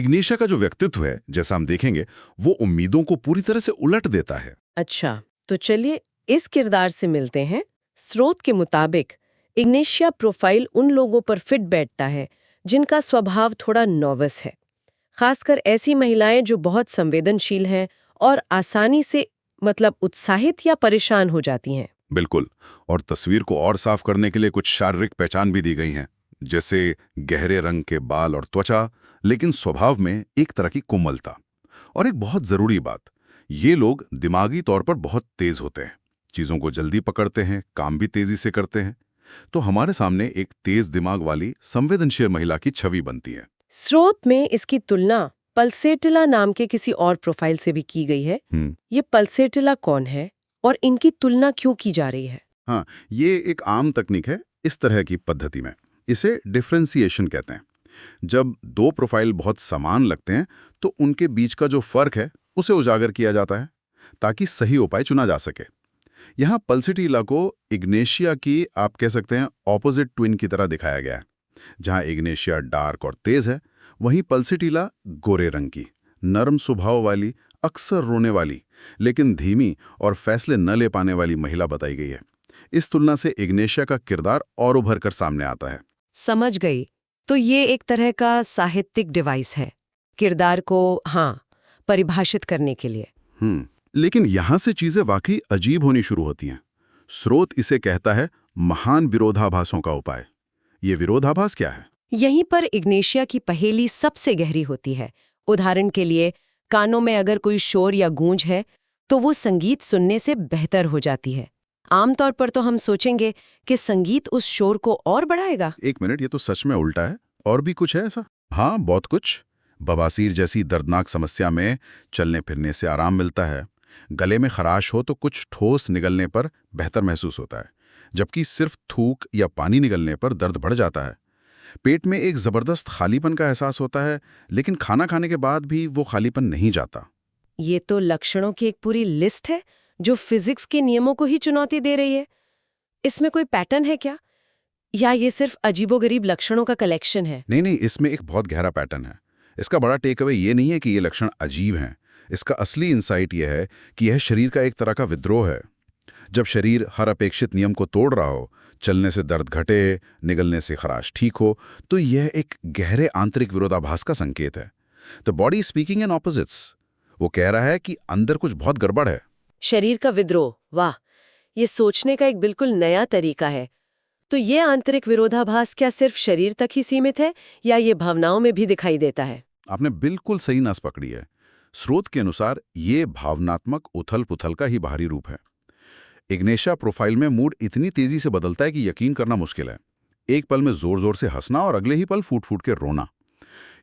Ignatia का जो व्यक्तित्व है, जैसा हम देखेंगे, वो उम्मीदों को पूरी तरह से उलट देता है। अच्छा, तो चलिए इस किरदार से मिलते हैं। स्रोत के मुताबिक इग्नेशिया प्रोफाइल उन लोगों पर फिट बैठता है जिनका स्वभाव थोड़ा नर्वस है, खासकर ऐसी महिलाएं जो बहुत संवेदनशील हैं और आसानी से उत्साहित या परेशान हो जाती हैं। बिल्कुल। और तस्वीर को और साफ करने के लिए कुछ शारीरिक पहचान भी दी गई हैं, जैसे गहरे रंग के बाल और त्वचा, लेकिन स्वभाव में एक तरह की कोमलता। और एक बहुत जरूरी बात, ये लोग दिमागी तौर पर बहुत तेज होते हैं, चीजों को जल्दी पकड़ते हैं, काम भी तेजी से करते हैं। तो हमारे सामने एक तेज दिमाग वाली संवेदनशील महिला की छवि बनती है। स्रोत में इसकी तुलना पल्सेटिला नाम के किसी और प्रोफाइल से भी की गई है। ये पल्सेटिला कौन है और इनकी तुलना क्यों की जा रही है? हाँ, ये एक आम तकनीक है इस तरह की पद्धति में। इसे डिफ्रेंसिएशन कहते हैं। जब दो प्रोफाइल बहुत समान लगते हैं तो उनके बीच का जो फर्क है उसे उजागर किया जाता है, ताकि सही उपाय चुना जा सके। यहाँ पल्सिटिला को इग्नेशिया की, आप कह सकते हैं, ऑपोजिट ट्विन की तरह दिखाया गया है। जहाँ इग्नेशिया डार्क और तेज है, वहीं पल्सिटिला गोरे रंग की, नरम स्वभाव वाली, अक्सर रोने वाली, लेकिन धीमी और फैसले न ले पाने वाली महिला बताई गई है। इस तुलना से इग्नेशिया का किरदार और उभर कर सामने आता है। समझ गई। तो ये एक तरह का साहित्यिक डिवाइस है किरदार को, हाँ, परिभाषित करने के लिए। लेकिन यहां से चीजें वाकई अजीब होनी शुरू होती हैं। स्रोत इसे कहता है महान विरोधाभासों का उपाय। ये विरोधाभास क्या है? यहीं पर इग्नेशिया की पहेली सबसे गहरी होती है। उदाहरण के लिए, कानों में अगर कोई शोर या गूंज है तो वो संगीत सुनने से बेहतर हो जाती है। आमतौर पर तो हम सोचेंगे कि संगीत उस शोर को और बढ़ाएगा। एक मिनट, ये तो सच में उल्टा है। और भी कुछ है ऐसा? हाँ, बहुत कुछ। बवासीर जैसी दर्दनाक समस्या में चलने फिरने से आराम मिलता है। गले में खराश हो तो कुछ ठोस निगलने पर बेहतर महसूस होता है, जबकि सिर्फ थूक या पानी निगलने पर दर्द बढ़ जाता है। पेट में एक जबरदस्त खालीपन का एहसास होता है, लेकिन खाना खाने के बाद भी वो खालीपन नहीं जाता। ये तो लक्षणों की एक पूरी लिस्ट है जो फिजिक्स के नियमों को ही चुनौती दे रही है। इसमें कोई पैटर्न है क्या, या ये सिर्फ अजीबोगरीब लक्षणों का कलेक्शन है? नहीं नहीं, इसमें एक बहुत गहरा पैटर्न है। इसका बड़ा टेक अवे ये नहीं है कि ये लक्षण अजीब हैं। इसका असली इंसाइट ये है कि यह शरीर का एक तरह का विद्रोह है। जब शरीर हर अपेक्षित नियम को तोड़ रहा हो, चलने से दर्द घटे, निगलने से खराश ठीक हो, तो यह एक गहरे आंतरिक विरोधाभास का संकेत है। The body speaking in opposites. वो कह रहा है कि अंदर कुछ बहुत गड़बड़ है। शरीर का विद्रोह, वाह, ये सोचने का एक बिल्कुल नया तरीका है। तो ये आंतरिक विरोधाभास क्या सिर्फ शरीर तक ही सीमित है, या ये भावनाओं में भी दिखाई देता है? आपने बिल्कुल सही नस पकड़ी है। स्रोत के अनुसार ये भावनात्मक उथल पुथल का ही बाहरी रूप है। इग्नेशिया प्रोफाइल में मूड इतनी तेजी से बदलता है कि यकीन करना मुश्किल है। एक पल में जोर जोर से हंसना और अगले ही पल फूट फूट के रोना।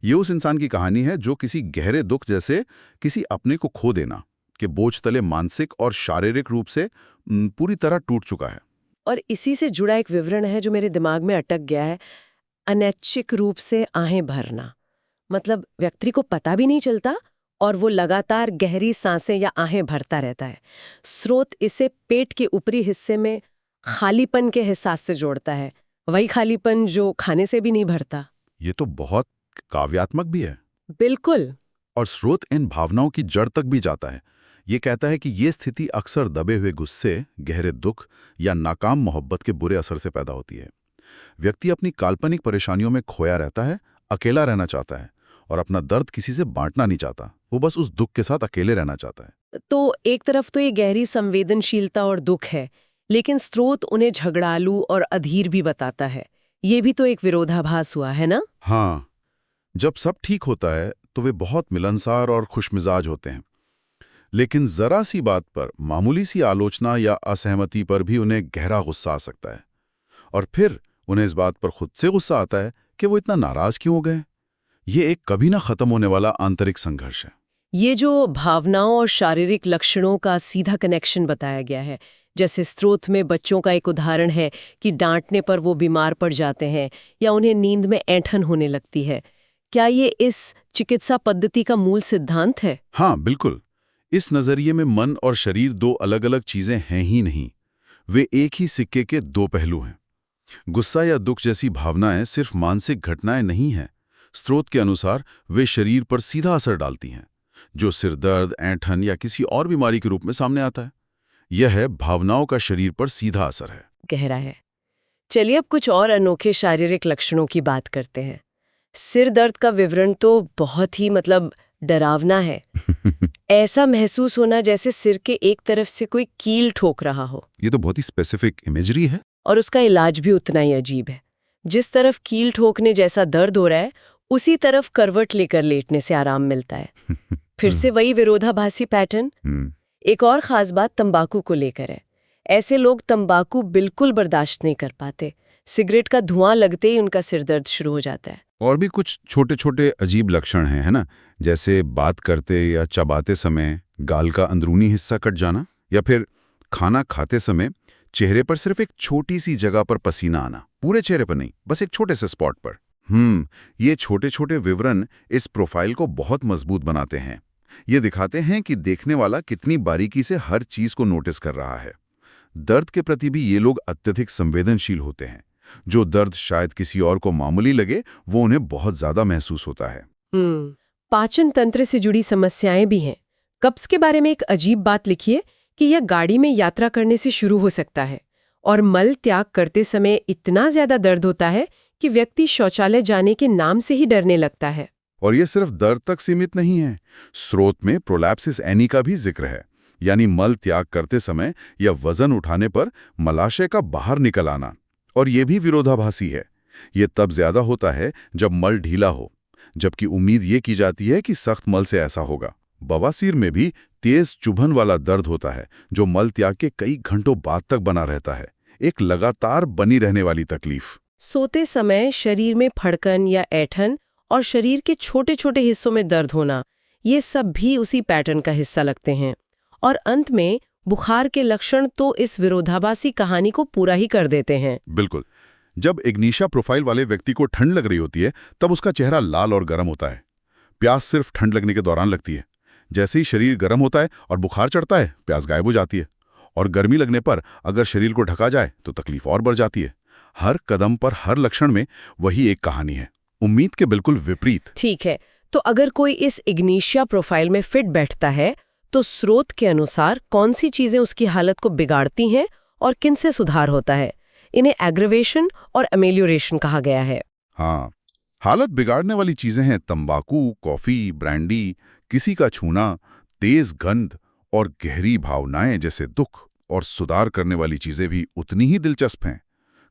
ये उस इंसान की कहानी है जो किसी गहरे दुख, जैसे किसी अपने को खो देना, के बोझ तले मानसिक और शारीरिक रूप से पूरी तरह टूट चुका है। और इसी से जुड़ा एक विवरण है जो मेरे दिमाग में अटक गया है। अनैच्छिक रूप से आहें भरना, मतलब व्यक्ति को पता भी नहीं चलता और वो लगातार गहरी सांसें या आहें भरता रहता है। स्रोत इसे पेट के ऊपरी हिस्से में खालीपन के एहसास से जोड़ता है, वही खालीपन जो खाने से भी नहीं भरता। ये तो बहुत काव्यात्मक भी है। बिल्कुल। और स्रोत इन भावनाओं की जड़ तक भी जाता है। ये कहता है कि ये स्थिति अक्सर दबे हुए गुस्से, गहरे दुख या नाकाम मोहब्बत के बुरे असर से पैदा होती है। व्यक्ति अपनी काल्पनिक परेशानियों में खोया रहता है, अकेला रहना चाहता है और अपना दर्द किसी से बांटना नहीं चाहता। वो बस उस दुख के साथ अकेले रहना चाहता है। तो एक तरफ तो ये गहरी संवेदनशीलता और दुख है, लेकिन स्रोत उन्हें झगड़ालू और अधीर भी बताता है। ये भी तो एक विरोधाभास हुआ है ना? हाँ, जब सब ठीक होता है तो वे बहुत मिलनसार और खुशमिजाज होते हैं, लेकिन जरा सी बात पर, मामूली सी आलोचना या असहमति पर भी उन्हें गहरा गुस्सा आ सकता है। और फिर उन्हें इस बात पर खुद से गुस्सा आता है कि वो इतना नाराज क्यों हो गए। ये एक कभी ना खत्म होने वाला आंतरिक संघर्ष है। ये जो भावनाओं और शारीरिक लक्षणों का सीधा कनेक्शन बताया गया है, जैसे स्रोत में बच्चों का एक उदाहरण है कि डांटने पर वो बीमार पड़ जाते हैं या उन्हें नींद में ऐंठन होने लगती है, क्या ये इस चिकित्सा पद्धति का मूल सिद्धांत है? हाँ, बिल्कुल। इस नजरिए में मन और शरीर दो अलग अलग चीजें हैं ही नहीं, वे एक ही सिक्के के दो पहलू हैं। गुस्सा या दुख जैसी भावनाएं सिर्फ मानसिक घटनाएं नहीं हैं, स्रोत के अनुसार वे शरीर पर सीधा असर डालती हैं, जो सिरदर्द, ऐंठन या किसी और बीमारी के रूप में सामने आता है। यह है भावनाओं का शरीर पर सीधा असर है। गहरा है। चलिए अब कुछ और अनोखे शारीरिक लक्षणों की बात करते हैं। सिर दर्द का विवरण तो बहुत ही डरावना है। ऐसा महसूस होना जैसे सिर के एक तरफ से कोई कील ठोक रहा हो। ये तो बहुत ही स्पेसिफिक इमेजरी है। और उसका इलाज भी उतना ही अजीब है। जिस तरफ कील ठोकने जैसा दर्द हो रहा है, उसी तरफ करवट लेकर लेटने से आराम मिलता है। फिर से वही विरोधाभासी पैटर्न। एक और खास बात तंबाकू को लेकर है। ऐसे लोग तंबाकू बिल्कुल बर्दाश्त नहीं कर पाते। सिगरेट का धुआं लगते ही उनका सिरदर्द शुरू हो जाता है। और भी कुछ छोटे छोटे अजीब लक्षण हैं, है ना? जैसे बात करते या चबाते समय गाल का अंदरूनी हिस्सा कट जाना, या फिर खाना खाते समय चेहरे पर सिर्फ एक छोटी सी जगह पर पसीना आना, पूरे चेहरे पर नहीं, बस एक छोटे से स्पॉट पर। ये छोटे छोटे विवरण इस प्रोफाइल को बहुत मजबूत बनाते हैं। ये दिखाते हैं कि देखने वाला कितनी बारीकी से हर चीज को नोटिस कर रहा है। दर्द के प्रति भी ये लोग अत्यधिक संवेदनशील होते हैं। जो दर्द शायद किसी और को मामूली लगे, वो उन्हें बहुत ज्यादा महसूस होता है। पाचन तंत्र से जुड़ी समस्याएं भी हैं। कब्ज के बारे में एक अजीब बात लिखी है कि यह गाड़ी में यात्रा करने से शुरू हो सकता है और मल त्याग करते समय इतना ज्यादा दर्द होता है कि व्यक्ति शौचालय जाने के नाम से ही डरने लगता है। और ये सिर्फ दर्द तक सीमित नहीं है। स्रोत में प्रोलैप्सिस एनी का भी जिक्र है, यानी मल त्याग करते समय या वजन उठाने पर मलाशय का बाहर निकल आना। और ये भी विरोधाभासी है। ये तब ज्यादा होता है जब मल ढीला हो, जबकि उम्मीद ये की जाती है कि सख्त मल से ऐसा होगा। बवासीर में भी तेज चुभन वाला दर्द होता है, जो मल त्याग के कई घंटों बाद तक बना रहता है। एक लगातार बनी रहने वाली तकलीफ। सोते समय शरीर में फड़कन या ऐंठन और शरीर के छोटे छोटे हिस्सों में दर्द होना, ये सब भी उसी पैटर्न का हिस्सा लगते हैं। और अंत में बुखार के लक्षण तो इस विरोधाभासी कहानी को पूरा ही कर देते हैं। बिल्कुल। जब इग्निशिया प्रोफाइल वाले व्यक्ति को ठंड लग रही होती है, तब उसका चेहरा लाल और गर्म होता है। प्यास सिर्फ ठंड लगने के दौरान लगती है। जैसे ही शरीर गर्म होता है और बुखार चढ़ता है, प्यास गायब हो जाती है। और गर्मी लगने पर अगर शरीर को ढका जाए तो तकलीफ और बढ़ जाती है। हर कदम पर, हर लक्षण में वही एक कहानी है, उम्मीद के बिल्कुल विपरीत। ठीक है, तो अगर कोई इस इग्निशिया प्रोफाइल में फिट बैठता है, तो स्रोत के अनुसार कौन सी चीजें उसकी हालत को बिगाड़ती हैं और किन से सुधार होता है? इन्हें एग्रेवेशन और अमेलियोरेशन कहा गया है। हाँ, हालत बिगाड़ने वाली चीजें हैं तंबाकू, कॉफी, ब्रांडी, किसी का छूना, तेज गंध और गहरी भावनाएं जैसे दुख। और सुधार करने वाली चीजें भी उतनी ही दिलचस्प हैं।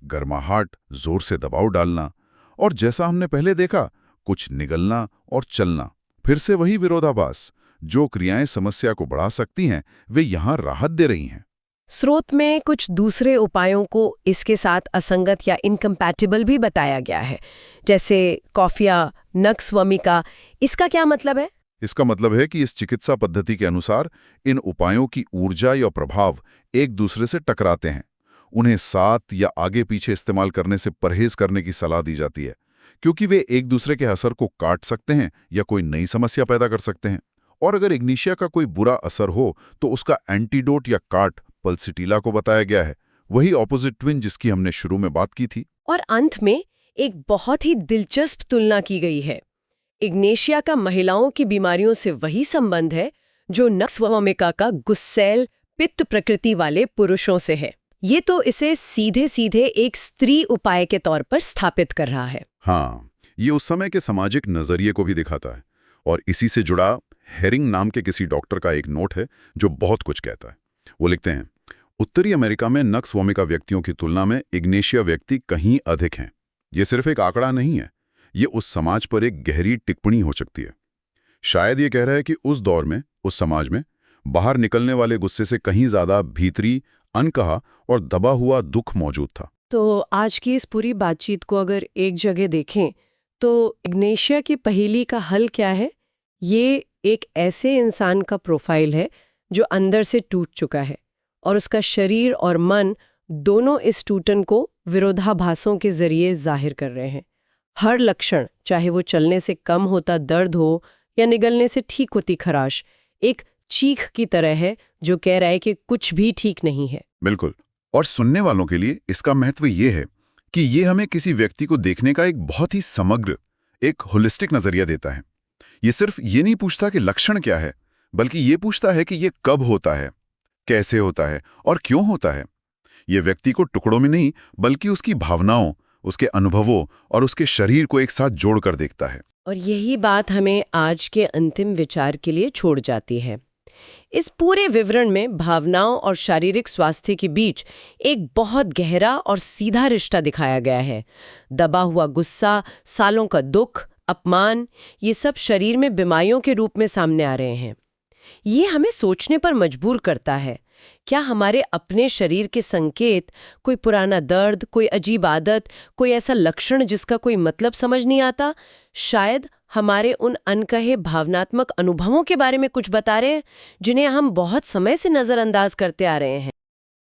गर्माहट, जोर से दबाव डालना, और जैसा हमने पहले देखा, कुछ निगलना और चलना। फिर से वही विरोधाभास। जो क्रियाएं समस्या को बढ़ा सकती हैं, वे यहां राहत दे रही हैं। स्रोत में कुछ दूसरे उपायों को इसके साथ असंगत या इनकम्पैटिबल भी बताया गया है, जैसे कॉफिया, नक्सवमिका। इसका क्या मतलब है? इसका मतलब है कि इस चिकित्सा पद्धति के अनुसार इन उपायों की ऊर्जा या प्रभाव एक दूसरे से टकराते हैं। उन्हें साथ या आगे पीछे इस्तेमाल करने से परहेज करने की सलाह दी जाती है, क्योंकि वे एक दूसरे के असर को काट सकते हैं या कोई नई समस्या पैदा कर सकते हैं। और अगर इग्निशिया का कोई बुरा असर हो तो उसका एंटीडोट या काट पल्सिटिला को बताया गया है, वही ऑपोजिट ट्विन जिसकी हमने शुरू में बात की थी। और अंत में एक बहुत ही दिलचस्प तुलना की गई है। इग्नेशिया का महिलाओं की बीमारियों से वही संबंध है जो नक्सवमिका का गुस्सैल पित्त प्रकृति वाले पुरुषों से है। ये तो इसे सीधे सीधे एक स्त्री उपाय के तौर पर स्थापित कर रहा है। हाँ, ये उस समय के सामाजिक नजरिए को भी दिखाता है। और इसी से जुड़ा हेरिंग नाम के किसी डॉक्टर का एक नोट है जो बहुत कुछ कहता है। वो लिखते हैं, उत्तरी अमेरिका में नक्सवमिका व्यक्तियों की तुलना में इग्नेशिया व्यक्ति कहीं अधिक हैं। ये सिर्फ एक आंकड़ा नहीं है, ये उस समाज पर एक गहरी टिप्पणी हो सकती है। शायद ये कह रहा है कि उस दौर में, उस समाज में बाहर निकलने वाले गुस्से से कहीं ज्यादा भीतरी, अनकहा और दबा हुआ दुख मौजूद था। तो आज की इस पूरी बातचीत को अगर एक जगह देखें तो इग्नेशिया की पहेली का हल क्या है? ये एक ऐसे इंसान का प्रोफाइल है जो अंदर से टूट चुका है और उसका शरीर और मन दोनों इस टूटन को विरोधाभासों के जरिए जाहिर कर रहे हैं। हर लक्षण, चाहे वो चलने से कम होता दर्द हो या निगलने से ठीक होती खराश, एक चीख की तरह है जो कह रहा है कि कुछ भी ठीक नहीं है। बिल्कुल। और सुनने वालों के लिए इसका महत्व ये है कि ये हमें किसी व्यक्ति को देखने का एक बहुत ही समग्र, एक होलिस्टिक नजरिया देता है। ये सिर्फ ये नहीं पूछता कि लक्षण क्या है, बल्कि ये पूछता है कि ये कब होता है, कैसे होता है और क्यों होता है। ये व्यक्ति को टुकड़ों में नहीं, बल्कि उसकी भावनाओं, उसके अनुभवों और उसके शरीर को एक साथ जोड़कर देखता है। और यही बात हमें आज के अंतिम विचार के लिए छोड़ जाती है। इस पूरे विवरण में भावनाओं और शारीरिक स्वास्थ्य के बीच एक बहुत गहरा और सीधा रिश्ता दिखाया गया है। दबा हुआ गुस्सा, सालों का दुख, अपमान, ये सब शरीर में बीमारियों के रूप में सामने आ रहे हैं। ये हमें सोचने पर मजबूर करता है। क्या हमारे अपने शरीर के संकेत, कोई पुराना दर्द, कोई अजीब आदत, कोई ऐसा लक्षण जिसका कोई मतलब समझ नहीं आता, शायद हमारे उन अनकहे भावनात्मक अनुभवों के बारे में कुछ बता रहे हैं, जिन्हें हम बहुत समय से नजरअंदाज करते आ रहे हैं?